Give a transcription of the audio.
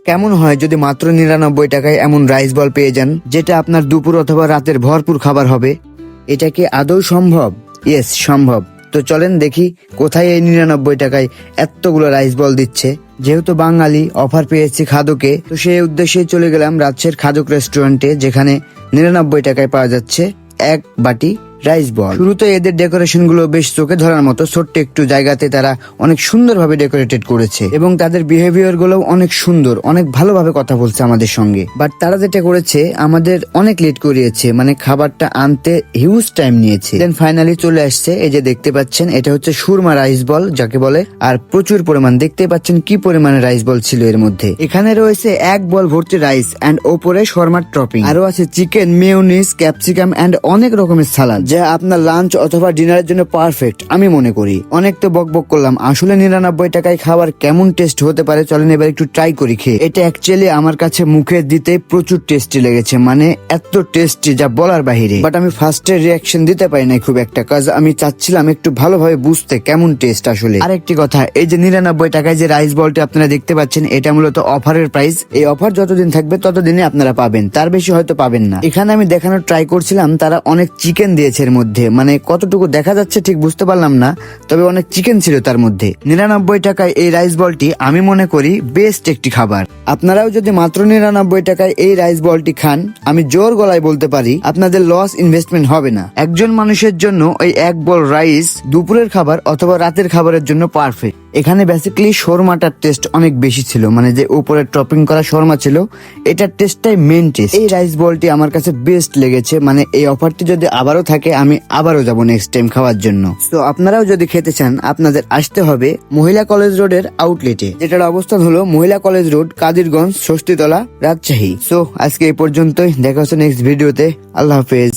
কেমন হয় যদি মাত্র 99 টাকায় এমন রাইস বল পেয়ে যান, যেটা আপনার দুপুর অথবা রাতের ভরপুর খাবার হবে? এটা কি আদৌ সম্ভব? ইয়েস, সম্ভব। তো চলেন দেখি কোথায় এই 99 টাকায় এতগুলো রাইস বল দিচ্ছে। যেহেতু বাঙালি, অফার পেয়েছি খাদকে, তো সেই উদ্দেশ্যে চলে গেলাম রাজশাহীর খাদক রেস্টুরেন্টে, যেখানে 99 টাকায় পাওয়া যাচ্ছে এক বাটি রাইস বল। শুরুতে এদের ডেকোরেশন গুলো বেশ চোখে ধরার মতো। ছোট্ট একটু জায়গাতে তারা অনেক সুন্দরভাবে ডেকোরেটেড করেছে এবং তাদের বিহেভিয়ার গুলো অনেক সুন্দর, অনেক ভালোভাবে কথা বলছে আমাদের সঙ্গে। বাট তারা যেটা করেছে, আমাদের অনেক লেট করিয়েছে, মানে খাবারটা আনতে হিউজ টাইম নিয়েছে। দেন ফাইনালি চলে আসছে। এই যে দেখতে পাচ্ছেন, এটা হচ্ছে সুরমা রাইস বল যাকে বলে, আর প্রচুর পরিমাণ দেখতে পাচ্ছেন কি পরিমাণে রাইস বল ছিল এর মধ্যে। এখানে রয়েছে এক বল ভর্তি রাইস এন্ড ওপরে শর্মার টপিং, আরো আছে চিকেন, মেয়োনিজ, ক্যাপসিকাম এন্ড অনেক রকমের সালাদ, যা আপনার লাঞ্চ অথবা ডিনারের জন্য পারফেক্ট আমি মনে করি। অনেক তো বকবক করলাম, আসলে 99 টাকায় খাবার কেমন টেস্ট হতে পারে চলেন এবার একটু ট্রাই করি খেয়ে। এটা অ্যাকচুয়ালি আমার কাছে মুখে দিতে প্রচুর টেস্টি লেগেছে, মানে এত টেস্টি যা বলার বাহিরে। বাট আমি ফার্স্টে রিয়াকশন দিতে পারি নাই খুব একটা, কাজ আমি চাচ্ছিলাম একটু ভালোভাবে বুঝতে কেমন টেস্ট আসলে। আরেকটি কথা, এই যে 99 টাকায় যে রাইস বলটি আপনারা দেখতে পাচ্ছেন, এটা মূলত অফারের প্রাইস। এই অফার যতদিন থাকবে ততদিনই আপনারা পাবেন, তার বেশি হয়তো পাবেন না। এখানে আমি দেখানোর ট্রাই করছিলাম, তারা অনেক চিকেন দিয়েছে এর মধ্যে, মানে কতটুকু দেখা যাচ্ছে ঠিক বুঝতে পারলাম না, তবে অনেক চিকেন ছিল তার মধ্যে। 99 টাকায় এই রাইস বলটি আমি মনে করি বেস্ট একটি খাবার। আপনারাও যদি মাত্র 99 টাকায় এই রাইস বলটি খান, আমি জোর গলায় বলতে পারি আপনাদের লস ইনভেস্টমেন্ট হবে না। একজন মানুষের জন্য ওই এক বল রাইস দুপুরের খাবার অথবা রাতের খাবারের জন্য পারফেক্ট। এখানে বেসিক্যালি শর্মাটার টেস্ট অনেক বেশি ছিল, মানে যে উপরে টপিং করা শর্মা ছিল, এটার টেস্টটাই মেন টেস্ট। এই রাইস বলটি আমার কাছে বেস্ট লেগেছে, মানে এই অফারটি যদি আবারও থাকে আমি আবারও যাবো নেক্সট টাইম খাওয়ার জন্য। তো আপনারাও যদি খেতে চান, আপনাদের আসতে হবে মহিলা কলেজ রোডের আউটলেটে, যেটার অবস্থান হলো মহিলা college road, Kadirganj, Sasthitala, Rajshahi. So আজকে এই পর্যন্তই, দেখা হচ্ছে নেক্সট ভিডিওতে। আল্লাহ হাফেজ।